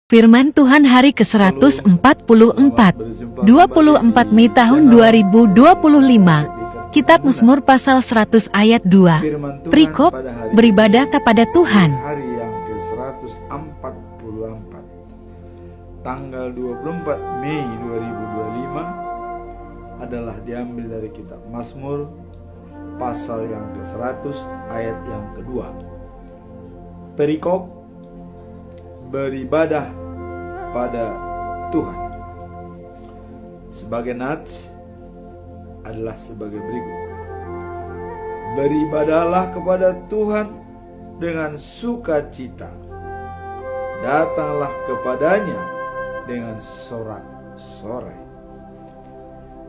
Firman Tuhan hari ke-144, 24 Mei tahun 2025. Kitab Mazmur pasal 100 ayat 2. Perikop, beribadah kepada Tuhan. Hari yang ke-144, tanggal 24 Mei 2025 adalah diambil dari kitab Mazmur pasal yang ke-100 ayat yang kedua. Perikop, beribadah pada Tuhan. Sebagai nats adalah sebagai berikut. Beribadahlah kepada Tuhan dengan sukacita. Datanglah kepadanya dengan sorak-sorai.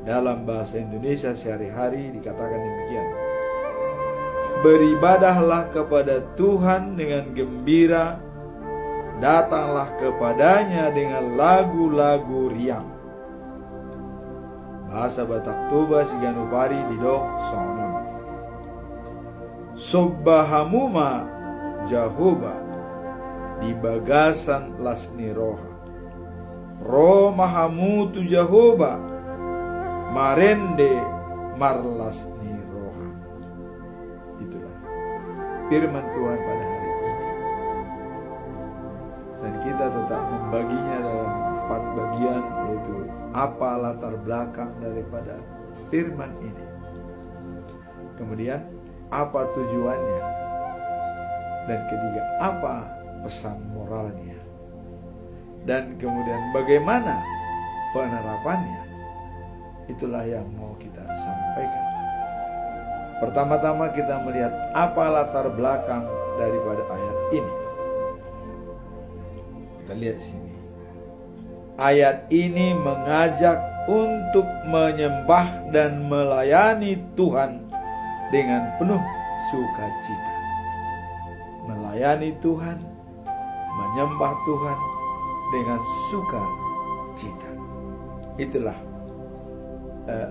Dalam bahasa Indonesia sehari-hari dikatakan demikian. Beribadahlah kepada Tuhan dengan gembira. Datanglah kepadanya dengan lagu-lagu riang. Bahasa Batak Toba Siganupari didok sonon. Sobbahamuma Jahoba di bagasan lasni roha. Roh mahamutu Jahoba marende marlasni roha. Itulah firman Tuhan pada hari ini. Dan kita tetap membaginya dalam 4 bagian, yaitu apa latar belakang daripada firman ini, kemudian apa tujuannya, dan ketiga apa pesan moralnya, dan kemudian bagaimana penerapannya. Itulah yang mau kita sampaikan. Pertama-tama kita melihat apa latar belakang daripada ayat ini. Kita lihat sini. Ayat ini mengajak untuk menyembah dan melayani Tuhan dengan penuh sukacita. Melayani Tuhan, menyembah Tuhan dengan sukacita. Itulah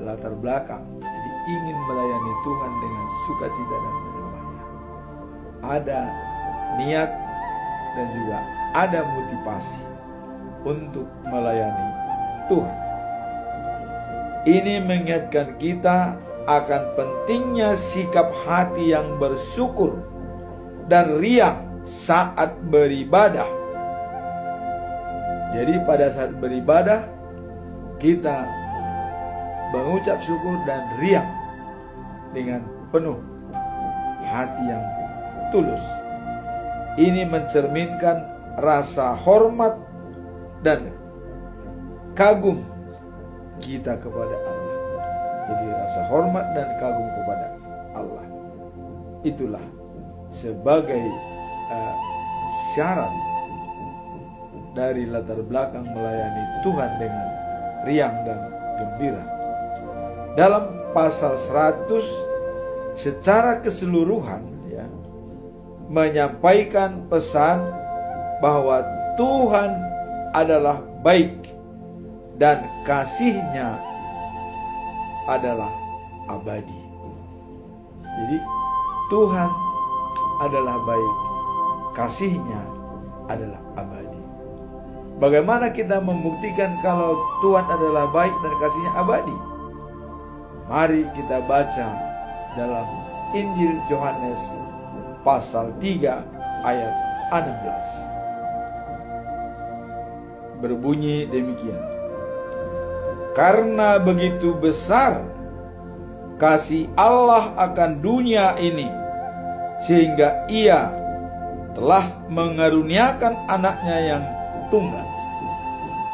latar belakang. Jadi ingin melayani Tuhan dengan sukacita dan menyembahnya. Ada niat dan juga ada motivasi untuk melayani Tuhan. Ini mengingatkan kita akan pentingnya sikap hati yang bersyukur dan riang saat beribadah. Jadi pada saat beribadah kita mengucap syukur dan riang dengan penuh hati yang tulus. Ini mencerminkan rasa hormat dan kagum kita kepada Allah. Jadi rasa hormat dan kagum kepada Allah, itulah sebagai syarat dari latar belakang melayani Tuhan dengan riang dan gembira. Dalam pasal 100 secara keseluruhan menyampaikan pesan bahwa Tuhan adalah baik dan kasih-Nya adalah abadi. Jadi Tuhan adalah baik, kasih-Nya adalah abadi. Bagaimana kita membuktikan kalau Tuhan adalah baik dan kasih-Nya abadi? Mari kita baca dalam Injil Yohanes pasal 3 ayat 16. Berbunyi demikian. Karena begitu besar kasih Allah akan dunia ini, sehingga Ia telah mengaruniakan anaknya yang tunggal,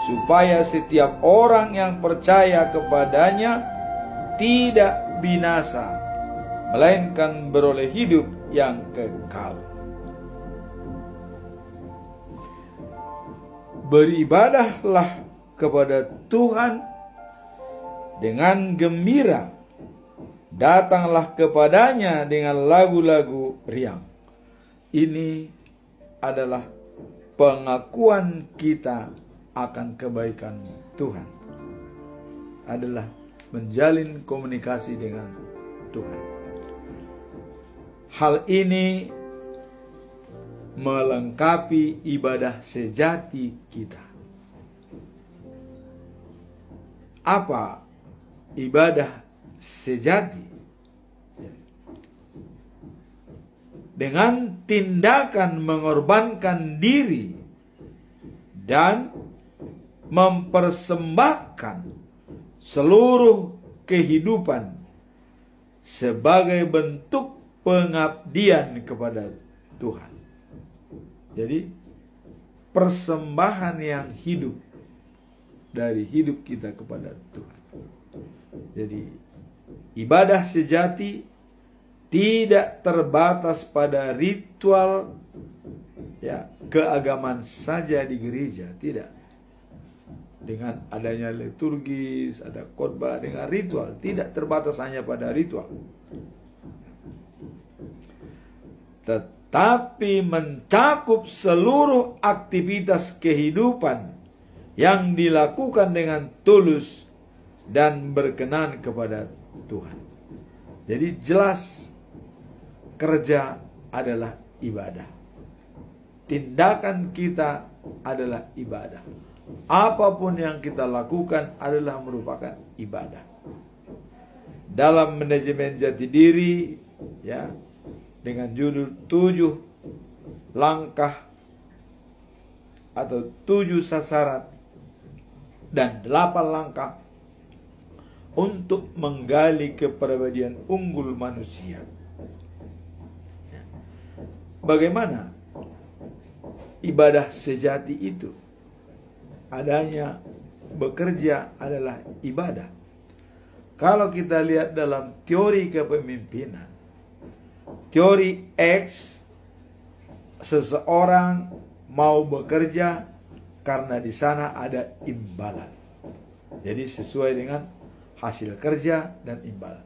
supaya setiap orang yang percaya kepadanya tidak binasa, melainkan beroleh hidup yang kekal. Beribadahlah kepada Tuhan dengan gembira. Datanglah kepadanya dengan lagu-lagu riang. Ini adalah pengakuan kita akan kebaikan Tuhan. Adalah menjalin komunikasi dengan Tuhan. Hal ini melengkapi ibadah sejati kita. Apa ibadah sejati? Dengan tindakan mengorbankan diri dan mempersembahkan seluruh kehidupan sebagai bentuk pengabdian kepada Tuhan. Jadi persembahan yang hidup dari hidup kita kepada Tuhan. Jadi ibadah sejati tidak terbatas pada ritual keagamaan saja di gereja, tidak. Dengan adanya liturgis, ada khotbah dengan ritual, tidak terbatas hanya pada ritual. Tetapi mencakup seluruh aktivitas kehidupan yang dilakukan dengan tulus dan berkenan kepada Tuhan. Jadi jelas kerja adalah ibadah. Tindakan kita adalah ibadah. Apapun yang kita lakukan adalah merupakan ibadah. Dalam manajemen jati diri, dengan judul 7 langkah atau 7 sasaran dan 8 langkah untuk menggali kepribadian unggul manusia. Bagaimana ibadah sejati itu? Adanya bekerja adalah ibadah. Kalau kita lihat dalam teori kepemimpinan, teori X, seseorang mau bekerja karena di sana ada imbalan. Jadi sesuai dengan hasil kerja dan imbalan.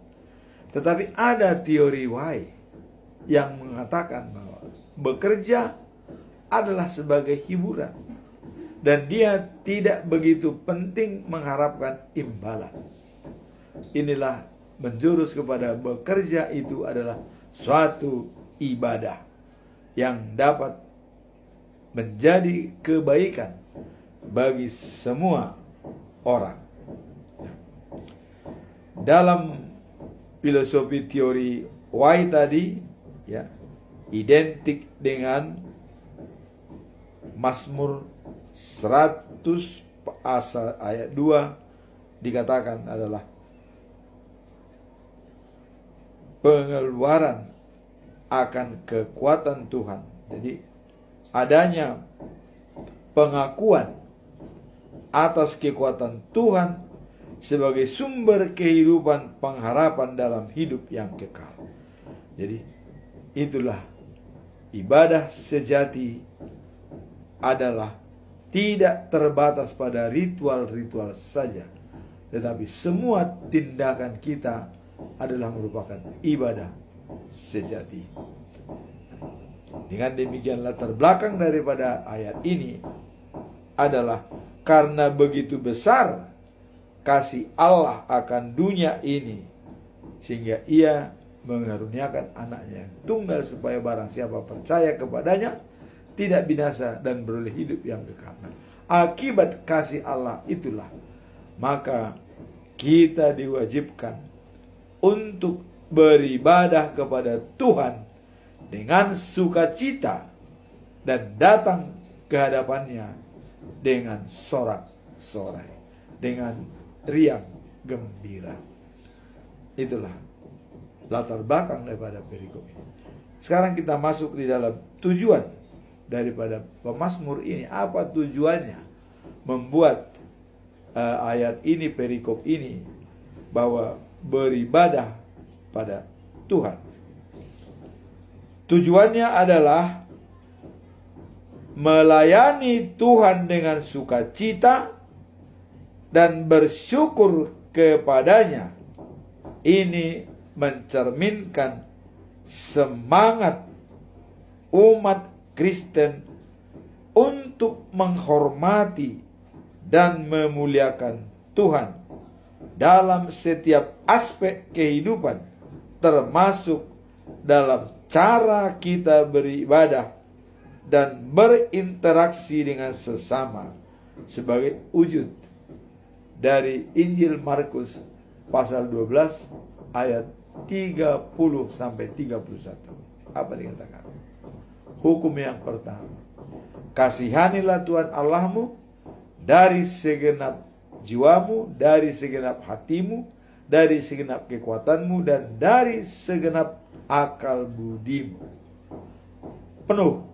Tetapi ada teori Y yang mengatakan bahwa bekerja adalah sebagai hiburan dan dia tidak begitu penting mengharapkan imbalan. Inilah menjurus kepada bekerja itu adalah suatu ibadah yang dapat menjadi kebaikan bagi semua orang. Dalam filosofi teori Y tadi, identik dengan Mazmur 100 ayat 2 dikatakan adalah pengeluaran akan kekuatan Tuhan. Jadi adanya pengakuan atas kekuatan Tuhan sebagai sumber kehidupan pengharapan dalam hidup yang kekal. Jadi itulah ibadah sejati adalah tidak terbatas pada ritual-ritual saja, tetapi semua tindakan kita adalah merupakan ibadah sejati. Dengan demikian latar belakang daripada ayat ini adalah karena begitu besar kasih Allah akan dunia ini sehingga ia mengaruniakan anaknya yang tunggal supaya barang siapa percaya kepadanya tidak binasa dan beroleh hidup yang kekal. Akibat kasih Allah itulah maka kita diwajibkan untuk beribadah kepada Tuhan dengan sukacita dan datang ke hadapannya dengan sorak-sorai, dengan riang gembira. Itulah latar belakang daripada perikop ini. Sekarang kita masuk di dalam tujuan daripada pemazmur ini. Apa tujuannya membuat ayat ini, perikop ini, bahwa beribadah pada Tuhan? Tujuannya adalah melayani Tuhan dengan sukacita dan bersyukur kepadanya. Ini mencerminkan semangat umat Kristen untuk menghormati dan memuliakan Tuhan dalam setiap aspek kehidupan, termasuk dalam cara kita beribadah dan berinteraksi dengan sesama sebagai wujud dari Injil Markus pasal 12 ayat 30 sampai 31. Apa dikatakan? Hukum yang pertama, kasihanilah Tuhan Allahmu dari segenap jiwamu, dari segenap hatimu, dari segenap kekuatanmu, dan dari segenap akal budimu. Penuh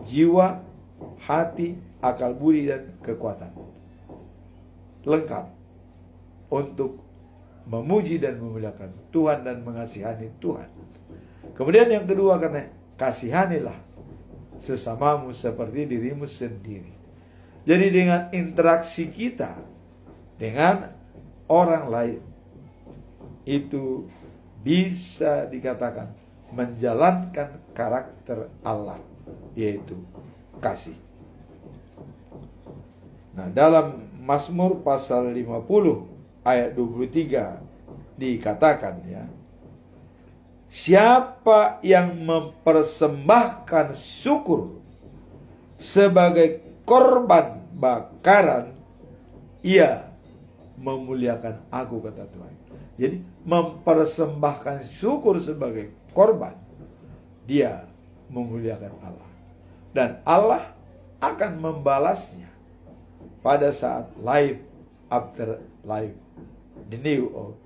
jiwa, hati, akal budi, dan kekuatan. Lengkap untuk memuji dan memuliakan Tuhan dan mengasihani Tuhan. Kemudian yang kedua, karena kasihanilah sesamamu seperti dirimu sendiri. Jadi dengan interaksi kita dengan orang lain, itu bisa dikatakan menjalankan karakter Allah, yaitu kasih. Nah, dalam Mazmur pasal 50 ayat 23 dikatakan, ya, siapa yang mempersembahkan syukur sebagai korban bakaran, ia memuliakan aku, kata Tuhan. Jadi mempersembahkan syukur sebagai korban, dia memuliakan Allah. Dan Allah akan membalasnya pada saat life after life, the new of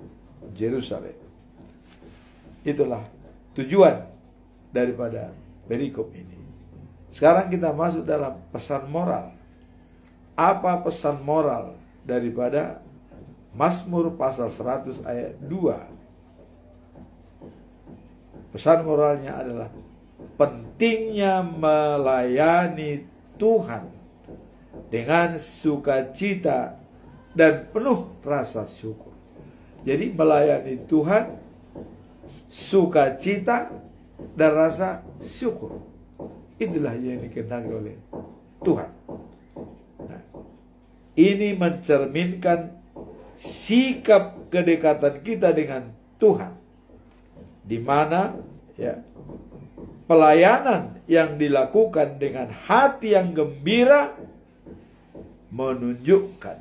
Jerusalem. Itulah tujuan daripada perikop ini. Sekarang kita masuk dalam pesan moral. Apa pesan moral daripada Mazmur pasal 100 ayat 2? Pesan moralnya adalah pentingnya melayani Tuhan dengan sukacita dan penuh rasa syukur. Jadi melayani Tuhan, sukacita dan rasa syukur, itulah yang dikehendaki oleh Tuhan. Nah, ini mencerminkan sikap kedekatan kita dengan Tuhan, di mana, ya, pelayanan yang dilakukan dengan hati yang gembira menunjukkan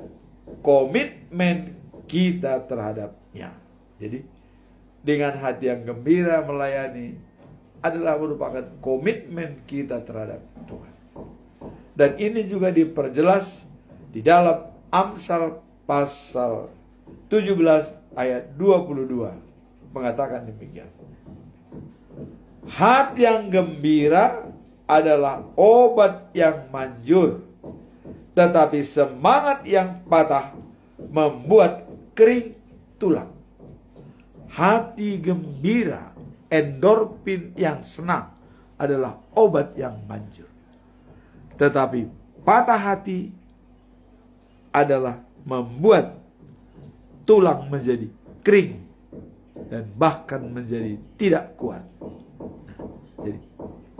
komitmen kita terhadapnya. Jadi dengan hati yang gembira melayani adalah merupakan komitmen kita terhadap Tuhan. Dan ini juga diperjelas di dalam Amsal pasal 17 ayat 22, mengatakan demikian. Hati yang gembira adalah obat yang manjur, tetapi semangat yang patah membuat kering tulang. Hati gembira, endorfin yang senang, adalah obat yang manjur. Tetapi patah hati adalah membuat tulang menjadi kering dan bahkan menjadi tidak kuat. Jadi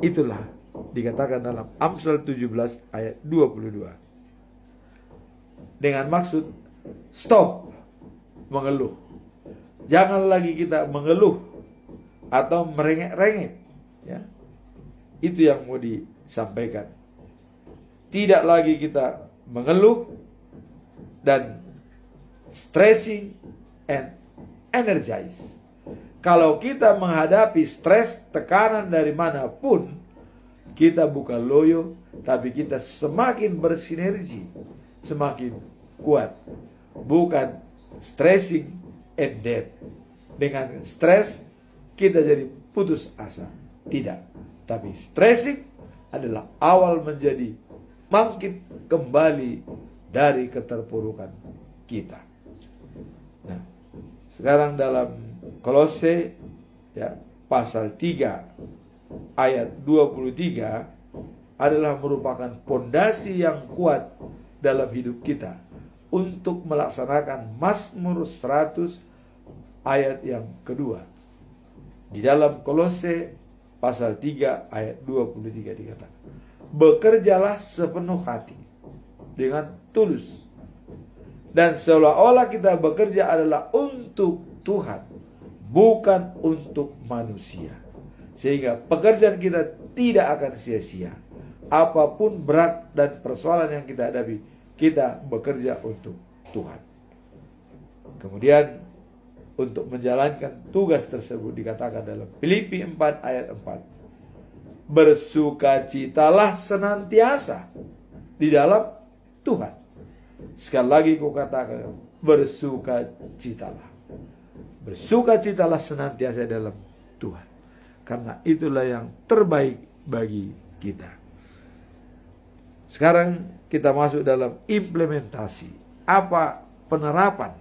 itulah dikatakan dalam Amsal 17 ayat 22. Dengan maksud stop mengeluh. Jangan lagi kita mengeluh atau merengek-rengek, ya. Itu yang mau disampaikan. Tidak lagi kita mengeluh dan stressing and energize. Kalau kita menghadapi stres, tekanan dari manapun, kita bukan loyo, tapi kita semakin bersinergi, semakin kuat. Bukan stressing and death. Dengan stres kita jadi putus asa. Tidak. Tapi stressing adalah awal menjadi bangkit kembali dari keterpurukan kita. Nah, sekarang dalam Kolose, ya, pasal 3 ayat 23 adalah merupakan pondasi yang kuat dalam hidup kita untuk melaksanakan Mazmur 100 ayat yang kedua. Di dalam Kolose pasal 3 ayat 23 dikatakan, bekerjalah sepenuh hati dengan tulus, dan seolah-olah kita bekerja adalah untuk Tuhan, bukan untuk manusia. Sehingga pekerjaan kita tidak akan sia-sia. Apapun berat dan persoalan yang kita hadapi, kita bekerja untuk Tuhan. Kemudian untuk menjalankan tugas tersebut dikatakan dalam Filipi 4 ayat 4. Bersukacitalah senantiasa di dalam Tuhan. Sekali lagi ku katakan, bersukacitalah. Bersukacitalah senantiasa dalam Tuhan. Karena itulah yang terbaik bagi kita. Sekarang kita masuk dalam implementasi. Apa penerapan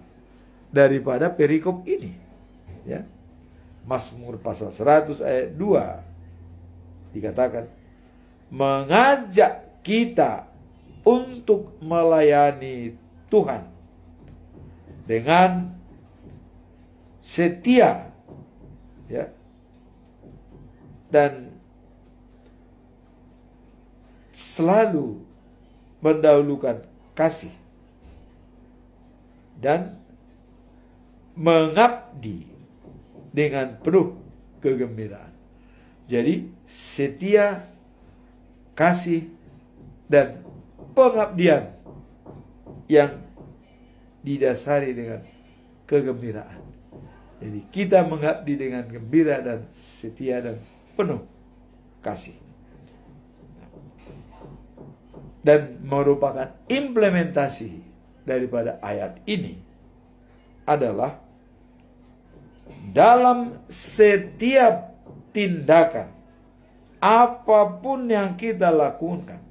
daripada perikop ini? Ya. Mazmur pasal 100 ayat 2 dikatakan, mengajak kita untuk melayani Tuhan dengan setia, ya, dan selalu mendahulukan kasih dan mengabdi dengan penuh kegembiraan. Jadi setia, kasih, dan pengabdian yang didasari dengan kegembiraan. Jadi kita mengabdi dengan gembira dan setia dan penuh kasih. Dan merupakan implementasi daripada ayat ini adalah dalam setiap tindakan, apapun yang kita lakukan,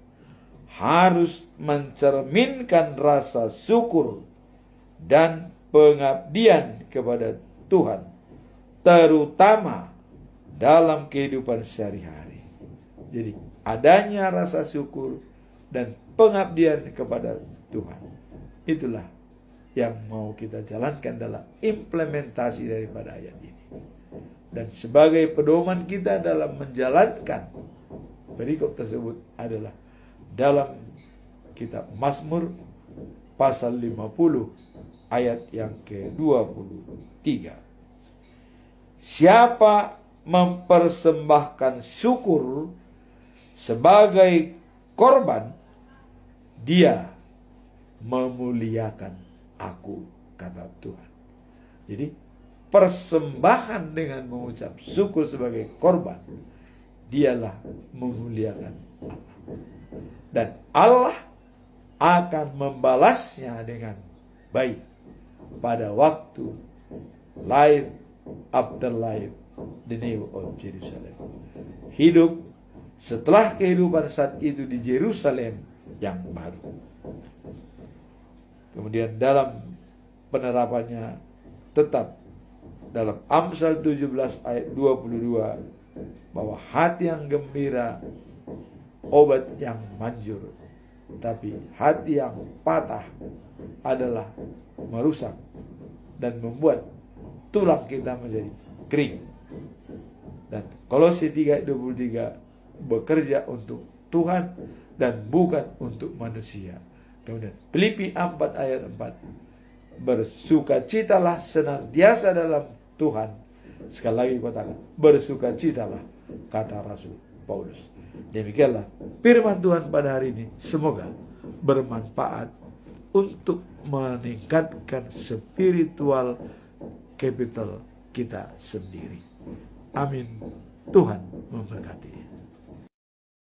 harus mencerminkan rasa syukur dan pengabdian kepada Tuhan, terutama dalam kehidupan sehari-hari. Jadi adanya rasa syukur dan pengabdian kepada Tuhan, itulah yang mau kita jalankan dalam implementasi daripada ayat ini. Dan sebagai pedoman kita dalam menjalankan perikop tersebut adalah dalam kitab Mazmur pasal 50 ayat yang ke-23. Siapa mempersembahkan syukur sebagai korban, dia memuliakan aku, kata Tuhan. Jadi persembahan dengan mengucap syukur sebagai korban, dialah memuliakan Allah. Dan Allah akan membalasnya dengan baik pada waktu life after life, the new of Jerusalem. Hidup setelah kehidupan saat itu di Yerusalem yang baru. Kemudian dalam penerapannya tetap dalam Amsal 17 ayat 22 bahwa hati yang gembira obat yang manjur, tapi hati yang patah adalah merusak dan membuat tulang kita menjadi kering. Dan Kolose 3:23 bekerja untuk Tuhan dan bukan untuk manusia. Kemudian Filipi 4 ayat 4, bersukacitalah senantiasa dalam Tuhan. Sekali lagi katakan, bersukacitalah, kata Rasul Paulus. Demikianlah firman Tuhan pada hari ini. Semoga bermanfaat untuk meningkatkan spiritual capital kita sendiri. Amin. Tuhan memberkati.